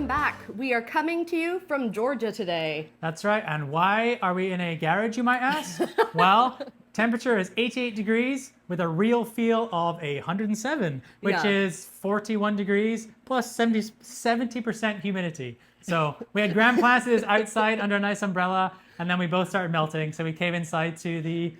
back. We are coming to you from Georgia today. That's right. And why are we in a garage, you might ask? Well, temperature is 88 degrees with a real feel of 107, which is 41 degrees plus 70% humidity. So we had grand classes outside under a nice umbrella, and then we both started melting. So we came inside to the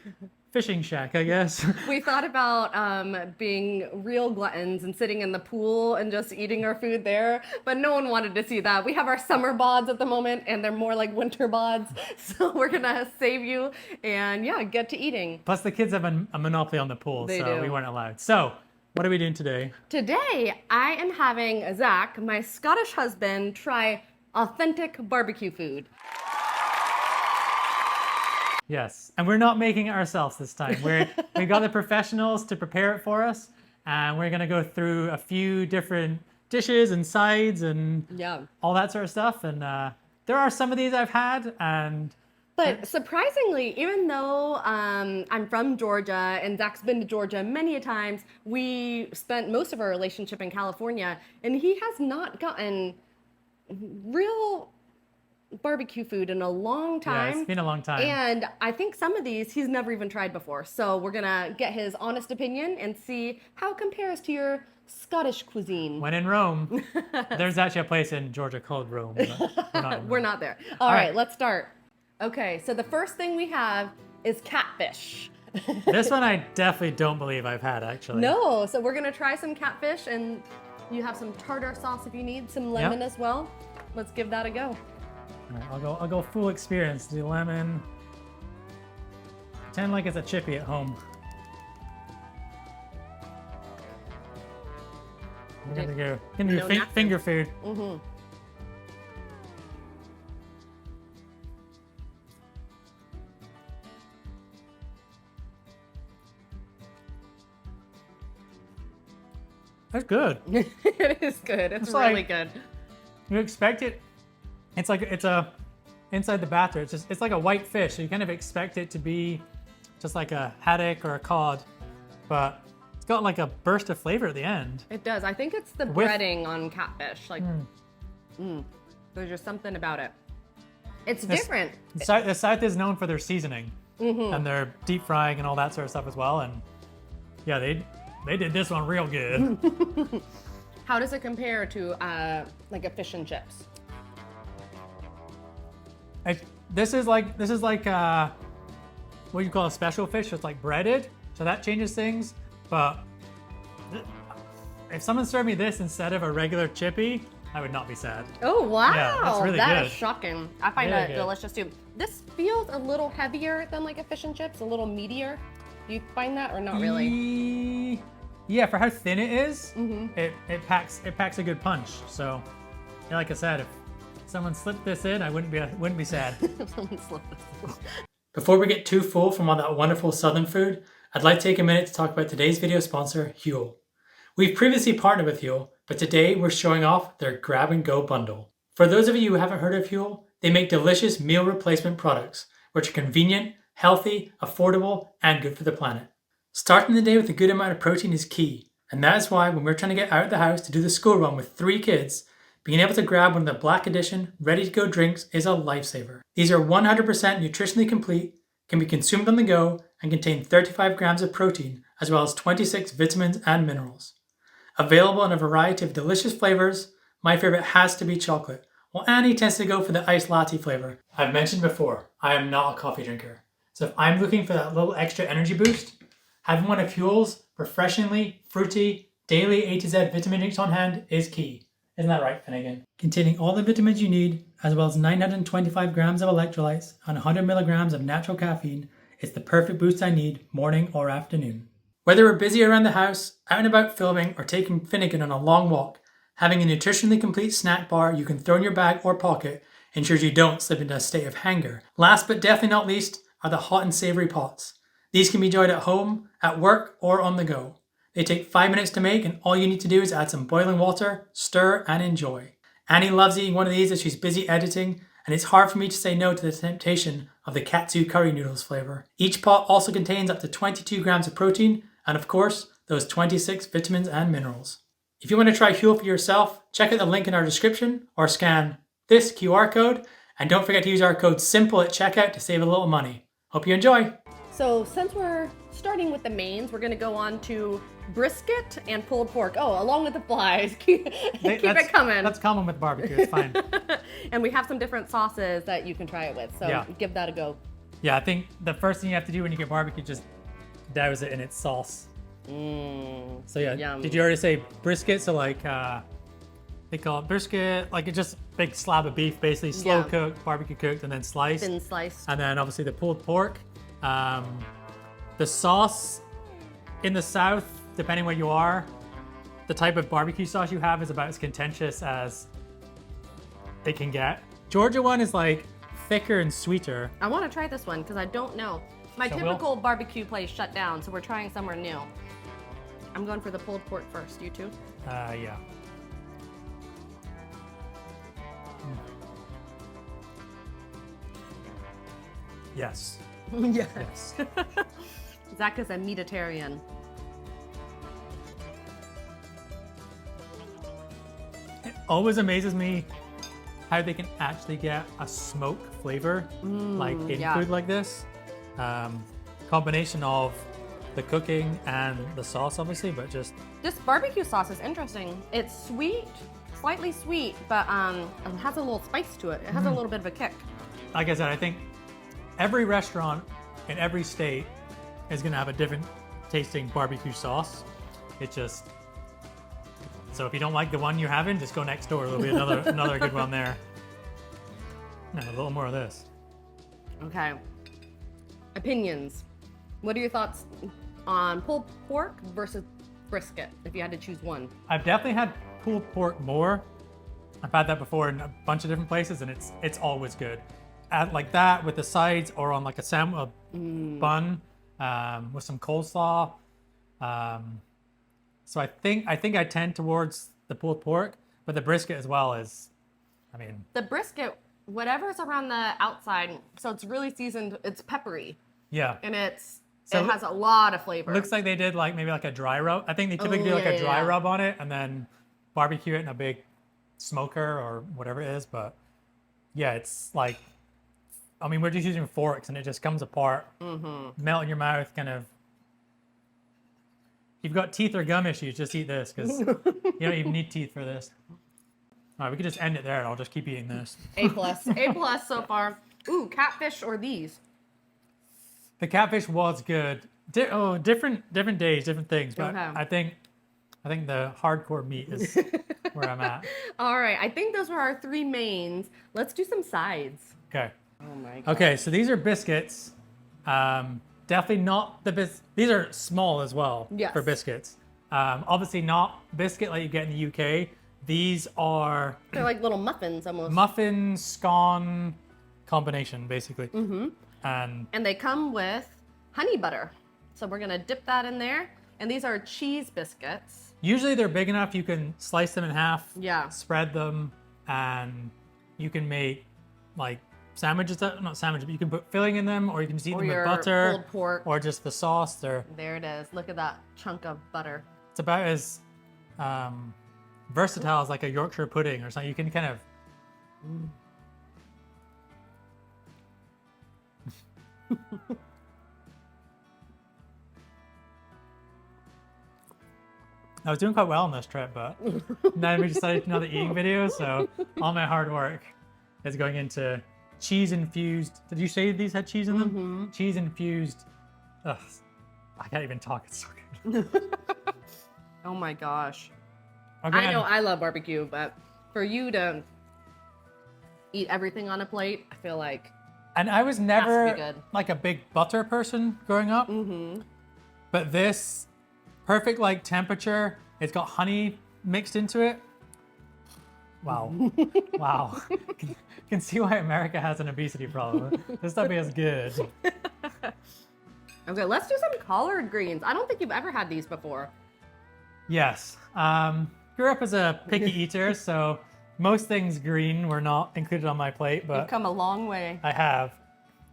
fishing shack, I guess. We thought about being real gluttons and sitting in the pool and just eating our food there, but no one wanted to see that. We have our summer bods at the moment, and they're more like winter bods. So we're gonna save you and get to eating. Plus the kids have a monopoly on the pool, so we weren't allowed. So what are we doing today? Today, I am having Zach, my Scottish husband, try authentic barbecue food. Yes, and we're not making it ourselves this time. We got the professionals to prepare it for us, and we're gonna go through a few different dishes and sides and all that sort of stuff. And there are some of these I've had, but surprisingly, even though I'm from Georgia and Zach's been to Georgia many a times, we spent most of our relationship in California, and he has not gotten real barbecue food in a long time. Yeah, it's been a long time. And I think some of these he's never even tried before. So we're gonna get his honest opinion and see how it compares to your Scottish cuisine. When in Rome. There's actually a place in Georgia called Rome. But we're not there. All right, let's start. Okay, so the first thing we have is catfish. This one I definitely don't believe I've had, actually. No, so we're gonna try some catfish, and you have some tartar sauce if you need, some lemon as well. Let's give that a go. All right, I'll go full experience. The lemon. Pretend like it's a chippy at home. We're gonna go. Finger food. Mm-hmm. That's good. It is good. It's really good. You expect it. It's like inside the batter. It's like a white fish. So you kind of expect it to be just like a haddock or a cod, but it's got like a burst of flavor at the end. It does. I think it's the breading on catfish. Like, there's just something about it. It's different. The South is known for their seasoning and their deep frying and all that sort of stuff as well. And yeah, they did this one real good. How does it compare to like a fish and chips? This is like what you call a special fish. It's like breaded, so that changes things. But if someone served me this instead of a regular chippy, I would not be sad. Oh wow, yeah, that's really good. That is shocking. I find that delicious too. This feels a little heavier than like a fish and chips, a little meatier. Do you find that or not really? Yeah, for how thin it is, it packs a good punch. So, yeah, like I said, if someone slipped this in, I wouldn't be sad. Someone slipped this in. Before we get too full from all that wonderful southern food, I'd like to take a minute to talk about today's video sponsor, HUEL. We've previously partnered with HUEL, but today we're showing off their Grab and Go bundle. For those of you who haven't heard of HUEL, they make delicious meal replacement products, which are convenient, healthy, affordable, and good for the planet. Starting the day with a good amount of protein is key, and that is why when we're trying to get out of the house to do the school run with 3 kids, being able to grab one of the Black Edition ready-to-go drinks is a lifesaver. These are 100% nutritionally complete, can be consumed on the go, and contain 35 grams of protein, as well as 26 vitamins and minerals. Available in a variety of delicious flavors, my favorite has to be chocolate, while Annie tends to go for the iced latte flavor. I've mentioned before, I am not a coffee drinker, so if I'm looking for that little extra energy boost, having one of HUEL's refreshingly fruity daily A to Z vitamin drinks on hand is key. Isn't that right, Finnegan? Containing all the vitamins you need, as well as 925 grams of electrolytes and 100 milligrams of natural caffeine, it's the perfect boost I need morning or afternoon. Whether we're busy around the house, out and about filming, or taking Finnegan on a long walk, having a nutritionally complete snack bar you can throw in your bag or pocket ensures you don't slip into a state of hunger. Last but definitely not least are the hot and savory pots. These can be enjoyed at home, at work, or on the go. They take 5 minutes to make, and all you need to do is add some boiling water, stir, and enjoy. Annie loves eating one of these as she's busy editing, and it's hard for me to say no to the temptation of the katsu curry noodles flavor. Each pot also contains up to 22 grams of protein, and of course, those 26 vitamins and minerals. If you want to try Huel for yourself, check out the link in our description or scan this QR code. And don't forget to use our code SIMPLE at checkout to save a little money. Hope you enjoy. So since we're starting with the mains, we're gonna go on to brisket and pulled pork. Oh, along with the flies. Keep it coming. That's common with barbecue, it's fine. And we have some different sauces that you can try it with, so Yeah. give that a go. Yeah, I think the first thing you have to do when you get barbecue, just douse it in its sauce. So yeah, Yum. did you already say brisket? So like, they call it brisket, like it's just big slab of beef, basically slow cooked, barbecue cooked, and then sliced. Thin sliced. And then obviously the pulled pork. The sauce in the South, depending where you are, the type of barbecue sauce you have is about as contentious as it can get. Georgia one is like thicker and sweeter. I want to try this one because I don't know. My So typical barbecue place shut down, so we're trying somewhere new. I'm going for the pulled pork first. You too? Yeah. Yes. Yes. Zach is a meatitarian. It always amazes me how they can actually get a smoke flavor like in food like this. Combination of the cooking and the sauce, obviously, but just This barbecue sauce is interesting. It's sweet, slightly sweet, but it has a little spice to it. It has a little bit of a kick. like I said, I think every restaurant in every state is gonna have a different tasting barbecue sauce. It just, so if you don't like the one you're having, just go next door. There'll be another good one there. No, a little more of this. Okay. Opinions. What are your thoughts on pulled pork versus brisket, if you had to choose one? I've definitely had pulled pork more. I've had that before in a bunch of different places, and it's always good. Like that with the sides, or on like a bun with some coleslaw. So I think I tend towards the pulled pork, but the brisket as well is, I mean. The brisket, whatever's around the outside, so it's really seasoned, it's peppery. Yeah. And it So has a lot of flavor. Looks like they did like maybe like a dry rub. I think they typically do like a dry rub on it and then barbecue it in a big smoker or whatever it is. But yeah, it's like, I mean, we're just using forks and it just comes apart, melt in your mouth, kind of. If you've got teeth or gum issues, just eat this because you don't even need teeth for this. All right, we could just end it there and I'll just keep eating this. A+. A+ so far. Ooh, catfish or these? The catfish was good. Different days, different things. But Okay. I think the hardcore meat is where I'm at. All right, I think those were our three mains. Let's do some sides. Okay. Oh my god. Okay, so these are biscuits. Definitely not these are small as well for biscuits. Obviously not biscuit like you get in the UK. These are They're like little muffins almost. muffin scone combination, basically. And they come with honey butter. So we're gonna dip that in there. And these are cheese biscuits. Usually they're big enough you can slice them in half, spread them, and you can make like sandwiches, not sandwiches, but you can put filling in them, or you can just eat them with butter, pulled pork. or just the sauce. There it is. Look at that chunk of butter. It's about as versatile as like a Yorkshire pudding or something. You can kind of I was doing quite well on this trip, but then we decided another eating video, so all my hard work is going into cheese infused. Did you say these had cheese in them? Cheese infused. Ugh, I can't even talk. It's so good. Oh my gosh. Okay. I know I love barbecue, but for you to eat everything on a plate, I feel like. And I was Has to never be good. like a big butter person growing up. But this, perfect like temperature. It's got honey mixed into it. Wow. Wow. Can see why America has an obesity problem. This stuff is good. Okay, let's do some collard greens. I don't think you've ever had these before. Yes. Grew up as a picky eater, so most things green were not included on my plate, You've but come a long way. I have.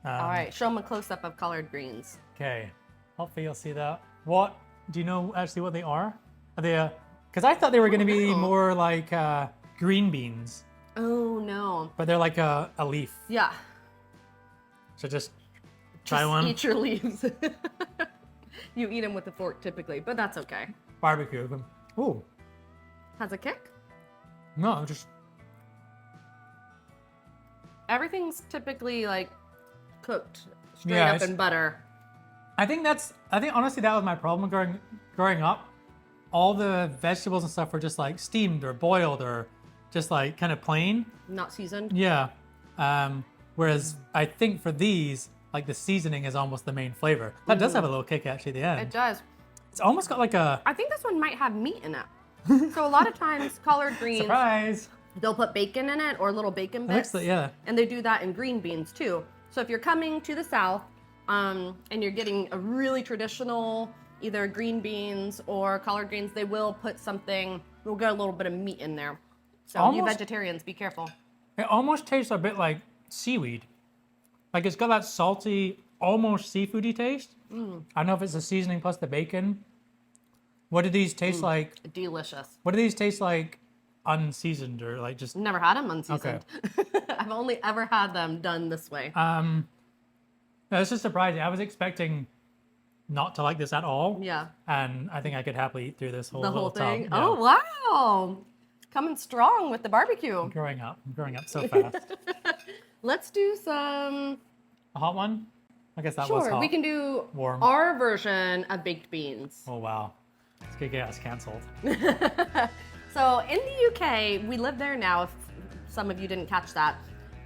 All right, show them a close-up of collard greens. Okay. Hopefully you'll see that. What, do you know actually what they are? Are they Because I thought they were going to be wow. more like green beans, Oh no. but they're like a leaf. Yeah. So just try Just one. eat your leaves. You eat them with a fork typically, but that's okay. Barbecue. Ooh, Has a kick. no, just Everything's typically like cooked straight Yeah, up it's- in butter. I think honestly that was my problem growing up. All the vegetables and stuff were just like steamed or boiled or just like kind of plain. Not seasoned. Yeah. Whereas I think for these, like the seasoning is almost the main flavor. That does have a little kick actually at the end. It does. It's almost got like a I think this one might have meat in it. So a lot of times collard greens, surprise. they'll put bacon in it or little bacon It looks bits. like, yeah. And they do that in green beans too. So if you're coming to the South and you're getting a really traditional either green beans or collard greens, they will put something, we'll get a little bit of meat in there. So you Almost- vegetarians, be careful. It almost tastes a bit like seaweed. Like it's got that salty, almost seafoody taste. I don't know if it's the seasoning plus the bacon. What do these taste like? Delicious. What do these taste like unseasoned or like just Never had them unseasoned. I've only ever had them done this way. no, this is surprising. I was expecting not to like this at all. Yeah. And I think I could happily eat through this whole The whole little tub. thing. Yeah. Oh, wow. Coming strong with the barbecue. I'm growing up so fast. Let's do some. A hot one? I guess that was Sure, hot. we can do Warm. our version of baked beans. Oh wow. This could get us cancelled. So in the UK, we live there now, if some of you didn't catch that.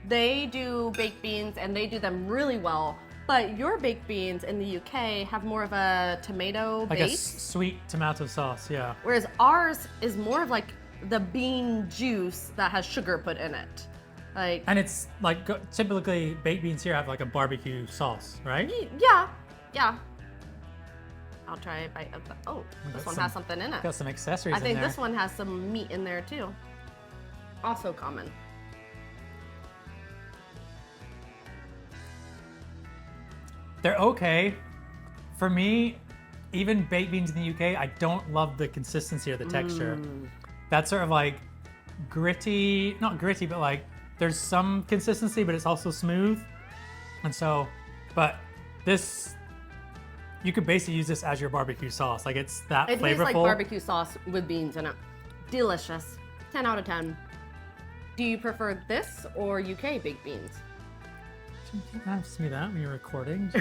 They do baked beans and they do them really well. But your baked beans in the UK have more of a tomato Like a base, sweet tomato sauce, yeah. whereas ours is more of like the bean juice that has sugar put in it. Like, And it's like typically baked beans here have like a barbecue sauce, right? yeah, yeah. I'll try a bite of the, oh, this got one has something in it. Got some accessories I think in there. this one has some meat in there too. Also common. They're okay. For me, even baked beans in the UK, I don't love the consistency or the texture. That's sort of like gritty, not gritty, but like there's some consistency, but it's also smooth. And so, but this, you could basically use this as your barbecue sauce. Like it's that It flavorful. tastes like barbecue sauce with beans in it. Delicious. 10 out of 10. Do you prefer this or UK baked beans? You can ask me that when you're recording.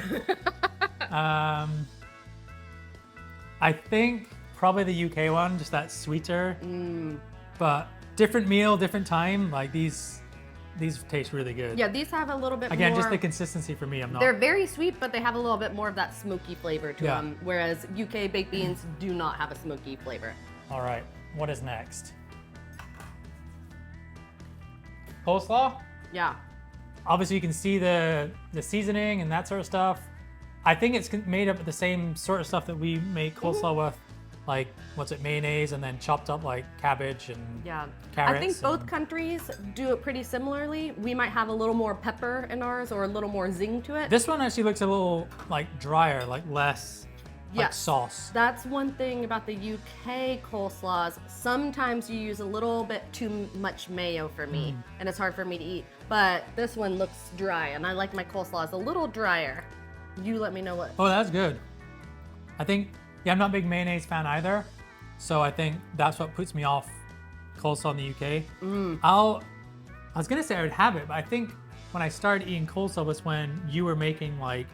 I think probably the UK one, just that sweeter. But different meal, different time. Like these taste really good. Yeah, these have a little bit Again, more. just the consistency for me. I'm not. They're very sweet, but they have a little bit more of that smoky flavor to Yeah. them. Whereas UK baked beans do not have a smoky flavor. All right, what is next? Coleslaw. Yeah. Obviously, you can see the seasoning and that sort of stuff. I think it's made up of the same sort of stuff that we make coleslaw with, like what's it, mayonnaise, and then chopped up like cabbage and Yeah. carrots. I think both and- countries do it pretty similarly. We might have a little more pepper in ours or a little more zing to it. This one actually looks a little like drier, like less like Yes. sauce. That's one thing about the UK coleslaws. Sometimes you use a little bit too much mayo for me, and it's hard for me to eat. But this one looks dry, and I like my coleslaws a little drier. You let me know what. Oh, that's good. I think, yeah, I'm not a big mayonnaise fan either. So I think that's what puts me off coleslaw in the UK. I was gonna say I would have it, but I think when I started eating coleslaw was when you were making like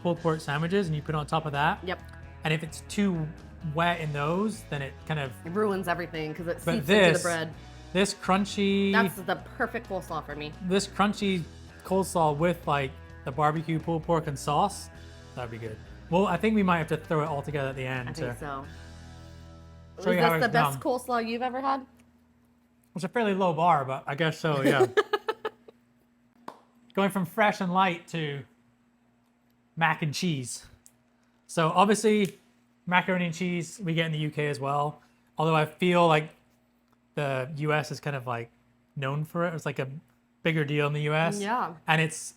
pulled pork sandwiches and you put it on top of that. Yep. And if it's too wet in those, then it kind of, It ruins everything because it but seeps into the this, bread. this crunchy, That's the perfect coleslaw for me. this crunchy coleslaw with like the barbecue pulled pork and sauce, that'd be good. Well, I think we might have to throw it all together at the end. I think so. show you Is how this the it's best done. coleslaw you've ever had? It's a fairly low bar, but I guess so, yeah. Going from fresh and light to mac and cheese. So obviously, macaroni and cheese we get in the UK as well. Although I feel like the US is kind of like known for it. It's like a bigger deal in the US. Yeah. And it's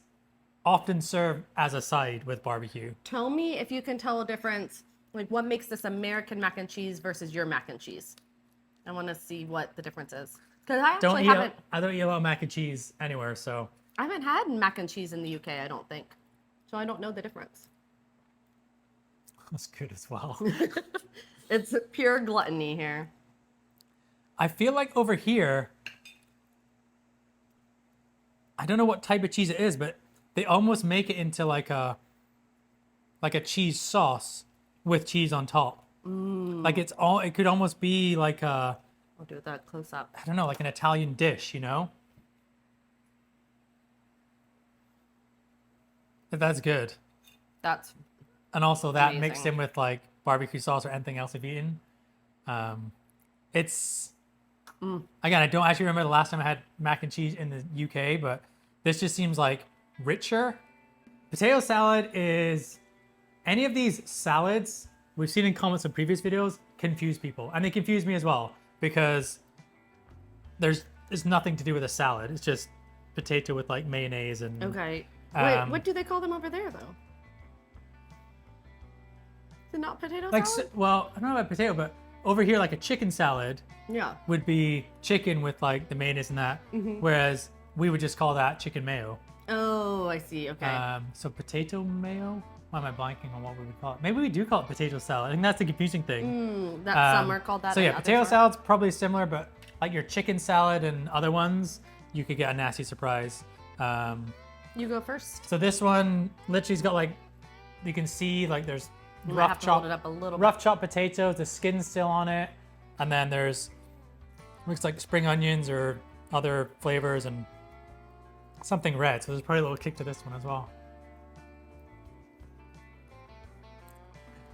often served as a side with barbecue. Tell me if you can tell a difference. Like, what makes this American mac and cheese versus your mac and cheese? I want to see what the difference is. Because I Don't actually eat. haven't, I don't eat a lot of mac and cheese anywhere, so I haven't had mac and cheese in the UK, I don't think. So I don't know the difference. that's good as well. It's pure gluttony here. I feel like over here, I don't know what type of cheese it is, but they almost make it into like a cheese sauce with cheese on top. Like it's all. It could almost be like a. I'll do that close up. I don't know, like an Italian dish, you know? But that's good. That's And also that mixed amazing. in with like barbecue sauce or anything else I've eaten. It's again, I don't actually remember the last time I had mac and cheese in the UK, but this just seems like richer. Potato salad is any of these salads we've seen in comments in previous videos confuse people, and they confuse me as well because there's nothing to do with a salad. It's just potato with like mayonnaise and okay. Wait, what do they call them over there, though? Is it not potato like salad? well, I don't know about potato, but over here like a chicken salad Yeah. would be chicken with like the mayonnaise and that, whereas we would just call that chicken mayo. Oh, I see. Okay. So potato mayo. Why am I blanking on what we would call it? Maybe we do call it potato salad. I think that's the confusing thing. Some are called that. So yeah, and others potato aren't. salad's probably similar, but like your chicken salad and other ones, you could get a nasty surprise. You go first. So this one literally's got like, you can see like there's You might have to hold it up a little bit. rough chopped potatoes, the skin's still on it, and then there's looks like spring onions or other flavors and something red. So there's probably a little kick to this one as well.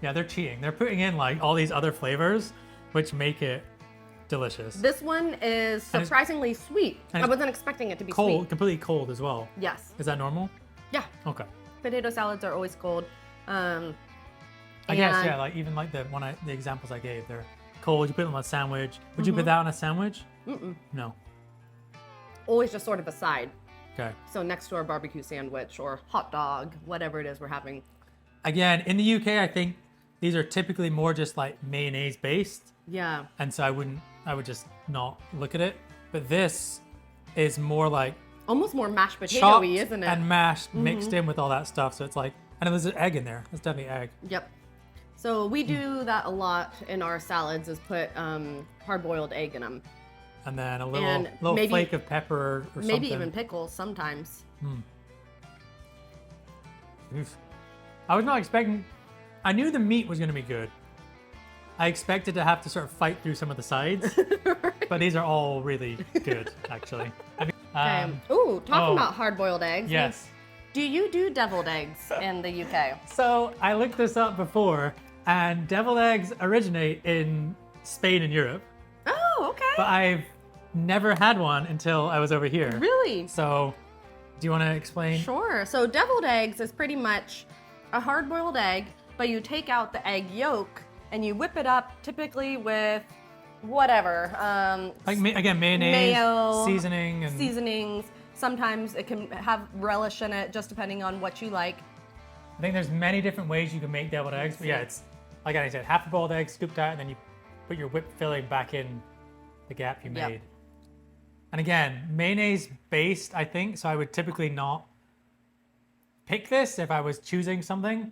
Yeah, they're cheating. They're putting in like all these other flavors, which make it delicious. This one is surprisingly sweet. and I it's wasn't expecting it to be Cold, sweet. completely cold as well. Yes. Is that normal? Yeah. Okay. Potato salads are always cold. I guess and yeah. Like even like the examples I gave, they're cold. You put them on a sandwich. Would you put that on a sandwich? No. Always just sort of a side. Okay. So next to our barbecue sandwich or hot dog, whatever it is we're having. Again, in the UK, I think these are typically more just like mayonnaise based, Yeah. and so I would just not look at it. But this is more like Almost more mashed chopped potato-y, isn't it? and mashed mixed in with all that stuff. So it's like, and there's an egg in there. There's definitely egg. Yep. So we do that a lot in our salads is put hard-boiled egg in them. And then a And little maybe- flake of pepper or something. Maybe even pickles sometimes. Oof. I was not expecting. I knew the meat was going to be good. I expected to have to sort of fight through some of the sides, but these are all really good, actually. Ooh, talking oh. about hard-boiled eggs. Yes. Do you do deviled eggs in the UK? So I looked this up before, and deviled eggs originate in Spain and Europe, Oh, okay. but I've never had one until I was over here. Really? So, do you want to explain? Sure. So deviled eggs is pretty much a hard-boiled egg, but you take out the egg yolk and you whip it up typically with whatever. Like again, mayonnaise, Mayo, seasoning, and seasonings. Sometimes it can have relish in it, just depending on what you like. I think there's many different ways you can make deviled eggs. But yeah, it's like I said, half a boiled egg scooped out, and then you put your whipped filling back in the gap you Yep. made. And again, mayonnaise based, I think. So I would typically not pick this if I was choosing something,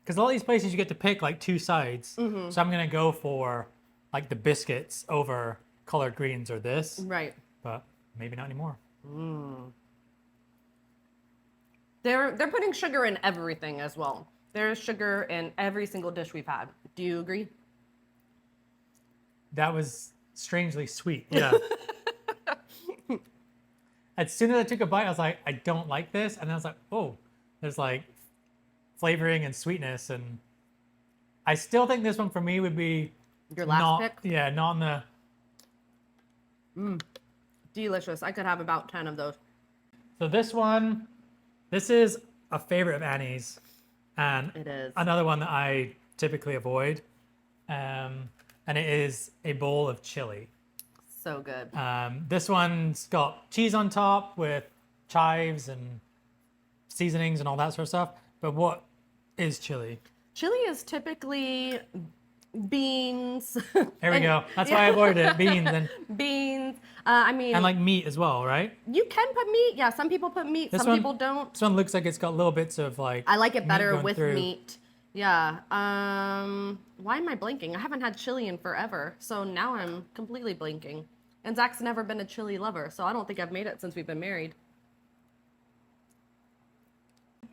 because a lot of these places you get to pick like two sides. So I'm gonna go for like the biscuits over collard greens or this, Right. but maybe not anymore. They're putting sugar in everything as well. There's sugar in every single dish we've had. Do you agree? That was strangely sweet. Yeah. As soon as I took a bite, I was like, I don't like this. And then I was like, oh, there's like flavoring and sweetness. And I still think this one for me would be Your last not, pick? yeah, not in the. Delicious. I could have about 10 of those. So this one, this is a favorite of Annie's. And It is. another one that I typically avoid. And it is a bowl of chili. So good. This one's got cheese on top with chives and seasonings and all that sort of stuff. But what is chili? Chili is typically beans. There we go. That's why I avoided it. Beans Beans. I mean, and like meat as well, right? you can put meat. Yeah, some people put meat. Some people don't. This one looks like it's got little bits of like. I like it better going with through. meat. Yeah. Why am I blanking? I haven't had chili in forever, so now I'm completely blanking. And Zach's never been a chili lover, so I don't think I've made it since we've been married.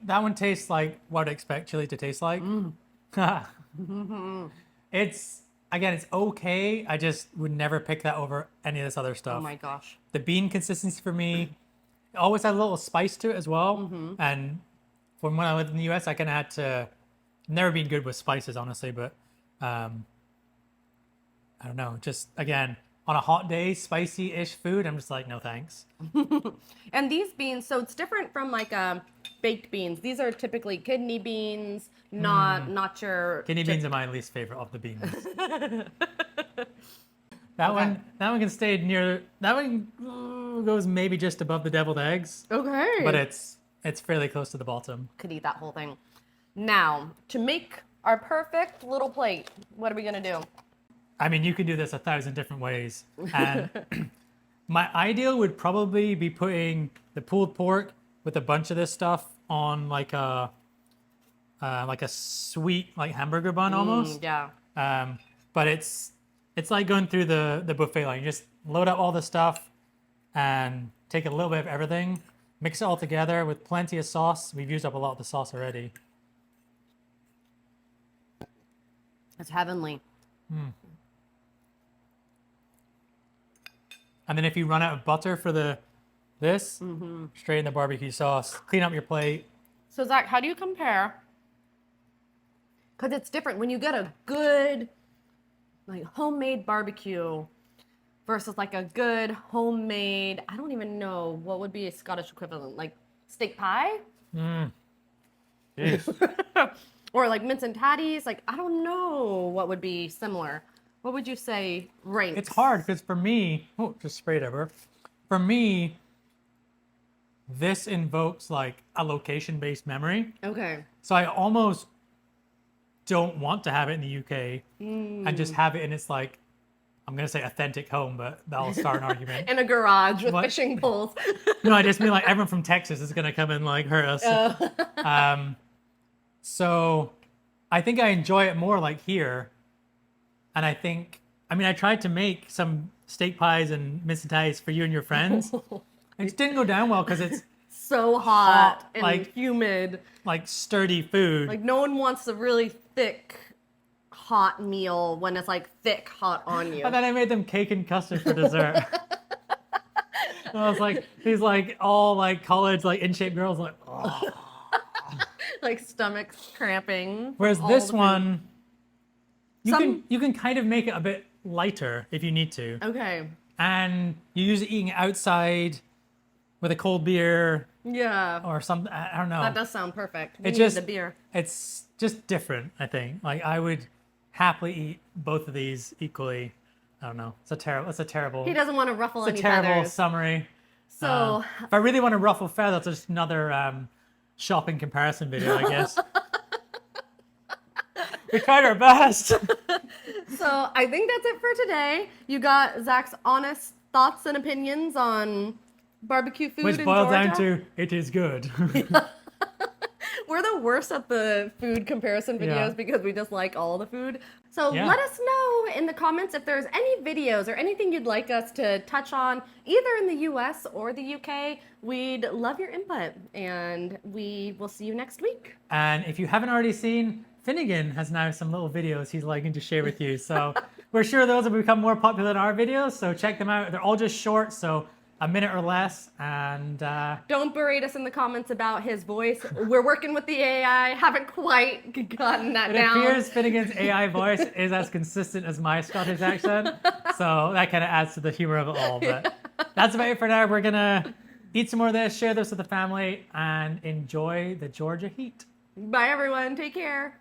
That one tastes like what I'd expect chili to taste like. It's okay. I just would never pick that over any of this other stuff. Oh my gosh. The bean consistency for me always had a little spice to it as well. And from when I lived in the US, I kind of had to. Never been good with spices, honestly, but I don't know. Just again, on a hot day, spicy-ish food, I'm just like, no thanks. And these beans, so it's different from like baked beans. These are typically kidney beans, not your Kidney beans are my least favorite of the beans. That one can stay near. That one goes maybe just above the deviled eggs. Okay. But it's fairly close to the bottom. Could eat that whole thing. Now, to make our perfect little plate, what are we gonna do? I mean, you can do this 1,000 different ways. And my ideal would probably be putting the pulled pork with a bunch of this stuff on like a sweet like hamburger bun almost. Yeah. But it's like going through the buffet line. You just load up all the stuff and take a little bit of everything, mix it all together with plenty of sauce. We've used up a lot of the sauce already. It's heavenly. And then if you run out of butter for this, straight in the barbecue sauce. Clean up your plate. So Zach, how do you compare? Because it's different when you get a good like homemade barbecue versus like a good homemade, I don't even know what would be a Scottish equivalent, like steak pie? Or like mince and tatties, like I don't know what would be similar. What would you say ranks? It's hard because for me, just sprayed over. For me, this invokes like a location-based memory. Okay. So I almost don't want to have it in the UK and just have it in its like, I'm going to say authentic home, but that'll start an argument. In a garage with fishing poles. No, I just mean like everyone from Texas is going to come and like hurt us. So I think I enjoy it more like here. And I think, I mean, I tried to make some steak pies and mince and tatties for you and your friends. It just didn't go down well because it's so hot and like humid. Like sturdy food. Like no one wants a really thick, hot meal when it's like thick, hot on you. And then I made them cake and custard for dessert. And I was like, these like all like college like in shape girls like, oh. Like stomach cramping. Whereas this one, you can kind of make it a bit lighter if you need to. Okay. And you use it eating outside with a cold beer. Yeah. Or something. I don't know. That does sound perfect. We It need just the beer. It's just different, I think. Like I would happily eat both of these equally. I don't know. It's a terrible. He doesn't want to ruffle any It's a terrible feathers. summary. So if I really want to ruffle feathers, it's just another shopping comparison video, I guess. We tried our best. So I think that's it for today. You got Zach's honest thoughts and opinions on barbecue food Which in boils Georgia. down to, it is good. We're the worst at the food comparison videos Yeah. because we just like all the food. So Yeah. let us know in the comments if there's any videos or anything you'd like us to touch on, either in the US or the UK. We'd love your input, and we will see you next week. And if you haven't already seen, Finnegan has now some little videos he's liking to share with you. So we're sure those will become more popular than our videos. So check them out. They're all just short, so a minute or less. And Don't berate us in the comments about his voice. We're working with the AI. Haven't quite gotten that it down. appears Finnegan's AI voice is as consistent as my Scottish accent. So that kind of adds to the humor of it all. But that's about it for now. We're going to eat some more of this, share this with the family, and enjoy the Georgia heat. Bye, everyone. Take care.